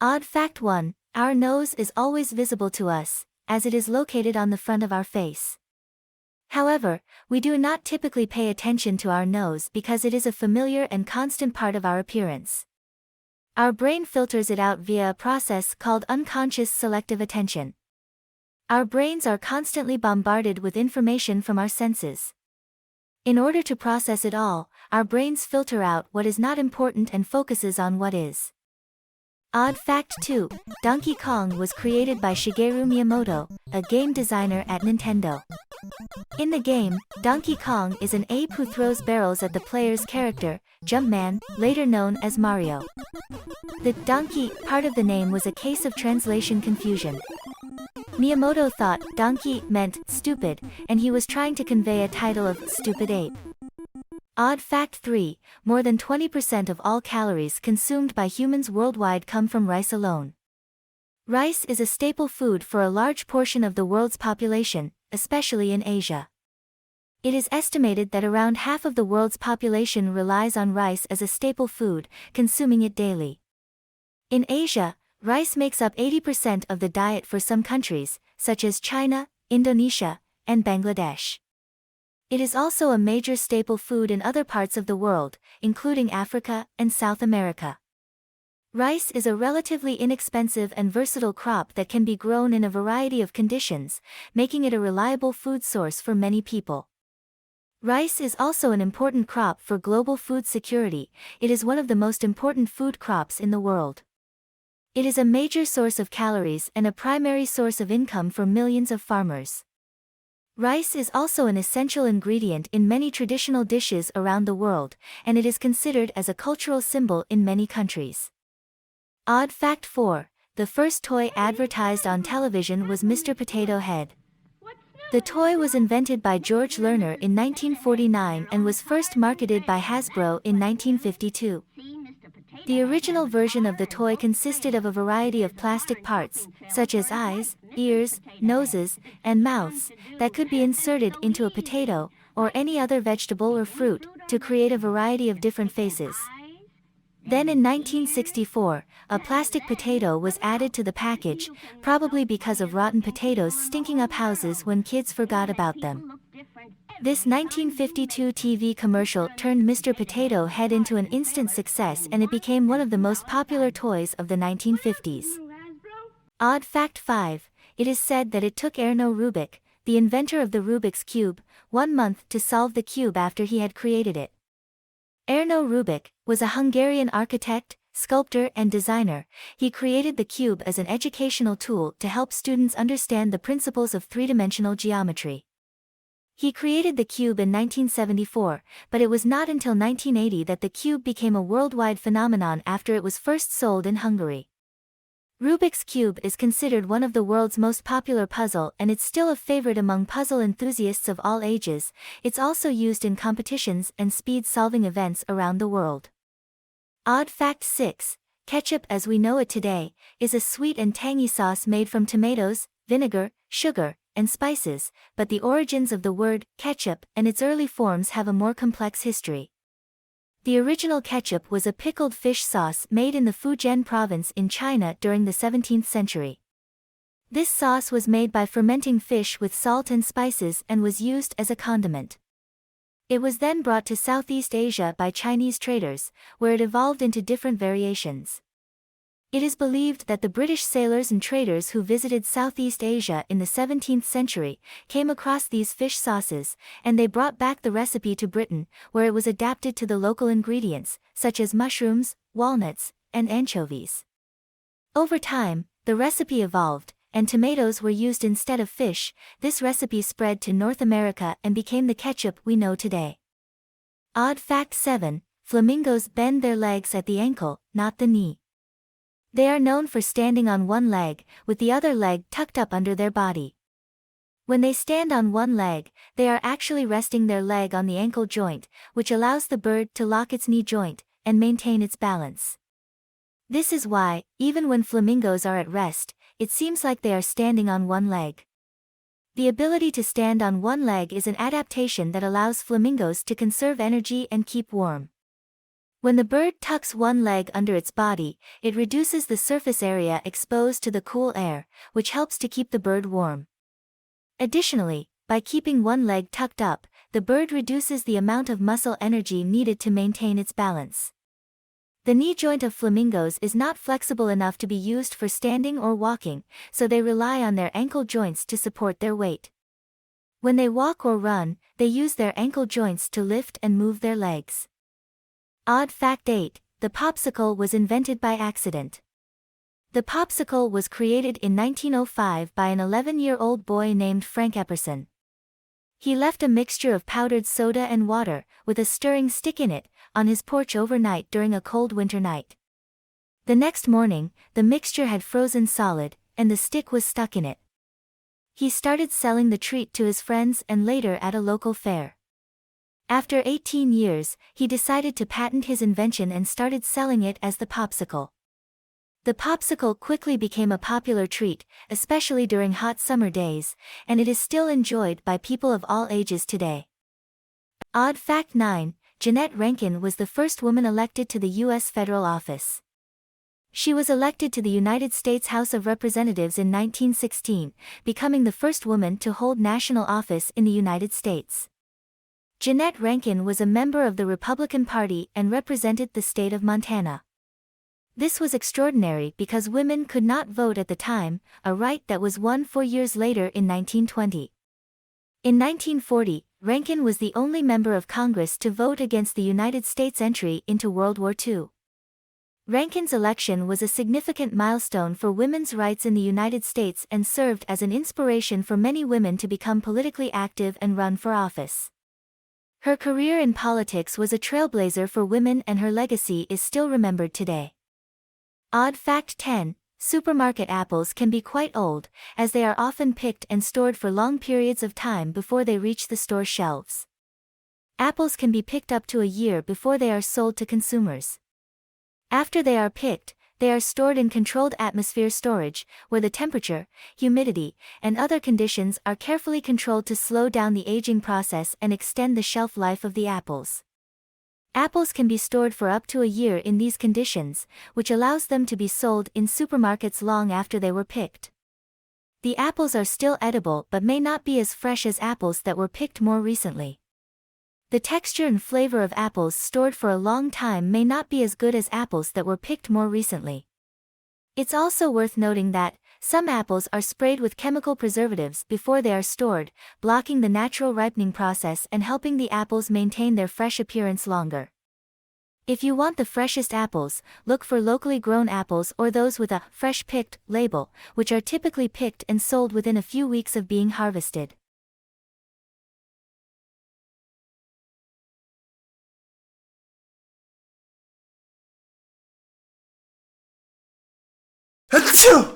Odd fact 1. Our nose is always visible to us, as it is located on the front of our face. However, we do not typically pay attention to our nose because it is a familiar and constant part of our appearance. Our brain filters it out via a process called unconscious selective attention. Our brains are constantly bombarded with information from our senses. In order to process it all, our brains filter out what is not important and focuses on what is. Odd fact 2. Donkey Kong was created by Shigeru Miyamoto, a game designer at Nintendo. In the game, Donkey Kong is an ape who throws barrels at the player's character, Jumpman, later known as Mario. The donkey part of the name was a case of translation confusion. Miyamoto thought donkey meant stupid, and he was trying to convey a title of stupid ape. Odd fact 3. More than 20% of all calories consumed by humans worldwide come from rice alone. Rice is a staple food for a large portion of the world's population, especially in Asia. It is estimated that around half of the world's population relies on rice as a staple food, consuming it daily. In Asia, rice makes up 80% of the diet for some countries, such as China, Indonesia, and Bangladesh. It is also a major staple food in other parts of the world, including Africa and South America. Rice is a relatively inexpensive and versatile crop that can be grown in a variety of conditions, making it a reliable food source for many people. Rice is also an important crop for global food security. It is one of the most important food crops in the world. It is a major source of calories and a primary source of income for millions of farmers. Rice is also an essential ingredient in many traditional dishes around the world, and it is considered as a cultural symbol in many countries. Odd fact 4. The first toy advertised on television was Mr. Potato Head. The toy was invented by George Lerner in 1949 and was first marketed by Hasbro in 1952. The original version of the toy consisted of a variety of plastic parts, such as eyes, ears, noses, and mouths, that could be inserted into a potato, or any other vegetable or fruit, to create a variety of different faces. Then in 1964, a plastic potato was added to the package, probably because of rotten potatoes stinking up houses when kids forgot about them. This 1952 TV commercial turned Mr. Potato Head into an instant success, and it became one of the most popular toys of the 1950s. Odd fact 5. It is said that it took Erno Rubik, the inventor of the Rubik's Cube, 1 month to solve the cube after he had created it. Erno Rubik was a Hungarian architect, sculptor and designer. He created the cube as an educational tool to help students understand the principles of three-dimensional geometry. He created the cube in 1974, but it was not until 1980 that the cube became a worldwide phenomenon after it was first sold in Hungary. Rubik's Cube is considered one of the world's most popular puzzle, and it's still a favorite among puzzle enthusiasts of all ages. It's also used in competitions and speed-solving events around the world. Odd fact 6. Ketchup as we know it today is a sweet and tangy sauce made from tomatoes, vinegar, sugar, and spices, but the origins of the word ketchup and its early forms have a more complex history. The original ketchup was a pickled fish sauce made in the Fujian province in China during the 17th century. This sauce was made by fermenting fish with salt and spices and was used as a condiment. It was then brought to Southeast Asia by Chinese traders, where it evolved into different variations. It is believed that the British sailors and traders who visited Southeast Asia in the 17th century came across these fish sauces, and they brought back the recipe to Britain, where it was adapted to the local ingredients, such as mushrooms, walnuts, and anchovies. Over time, the recipe evolved, and tomatoes were used instead of fish. This recipe spread to North America and became the ketchup we know today. Odd fact 7. Flamingos bend their legs at the ankle, not the knee. They are known for standing on one leg, with the other leg tucked up under their body. When they stand on one leg, they are actually resting their leg on the ankle joint, which allows the bird to lock its knee joint and maintain its balance. This is why, even when flamingos are at rest, it seems like they are standing on one leg. The ability to stand on one leg is an adaptation that allows flamingos to conserve energy and keep warm. When the bird tucks one leg under its body, it reduces the surface area exposed to the cool air, which helps to keep the bird warm. Additionally, by keeping one leg tucked up, the bird reduces the amount of muscle energy needed to maintain its balance. The knee joint of flamingos is not flexible enough to be used for standing or walking, so they rely on their ankle joints to support their weight. When they walk or run, they use their ankle joints to lift and move their legs. Odd fact 8, the popsicle was invented by accident. The popsicle was created in 1905 by an 11-year-old boy named Frank Epperson. He left a mixture of powdered soda and water, with a stirring stick in it, on his porch overnight during a cold winter night. The next morning, the mixture had frozen solid, and the stick was stuck in it. He started selling the treat to his friends and later at a local fair. After 18 years, he decided to patent his invention and started selling it as the popsicle. The popsicle quickly became a popular treat, especially during hot summer days, and it is still enjoyed by people of all ages today. Odd fact 9, Jeannette Rankin was the first woman elected to the U.S. federal office. She was elected to the United States House of Representatives in 1916, becoming the first woman to hold national office in the United States. Jeannette Rankin was a member of the Republican Party and represented the state of Montana. This was extraordinary because women could not vote at the time, a right that was won 4 years later in 1920. In 1940, Rankin was the only member of Congress to vote against the United States' entry into World War II. Rankin's election was a significant milestone for women's rights in the United States and served as an inspiration for many women to become politically active and run for office. Her career in politics was a trailblazer for women and her legacy is still remembered today. Odd fact 10, supermarket apples can be quite old, as they are often picked and stored for long periods of time before they reach the store shelves. Apples can be picked up to a year before they are sold to consumers. After they are picked, they are stored in controlled atmosphere storage, where the temperature, humidity, and other conditions are carefully controlled to slow down the aging process and extend the shelf life of the apples. Apples can be stored for up to a year in these conditions, which allows them to be sold in supermarkets long after they were picked. The apples are still edible but may not be as fresh as apples that were picked more recently. The texture and flavor of apples stored for a long time may not be as good as apples that were picked more recently. It's also worth noting that some apples are sprayed with chemical preservatives before they are stored, blocking the natural ripening process and helping the apples maintain their fresh appearance longer. If you want the freshest apples, look for locally grown apples or those with a fresh picked label, which are typically picked and sold within a few weeks of being harvested. Achoo!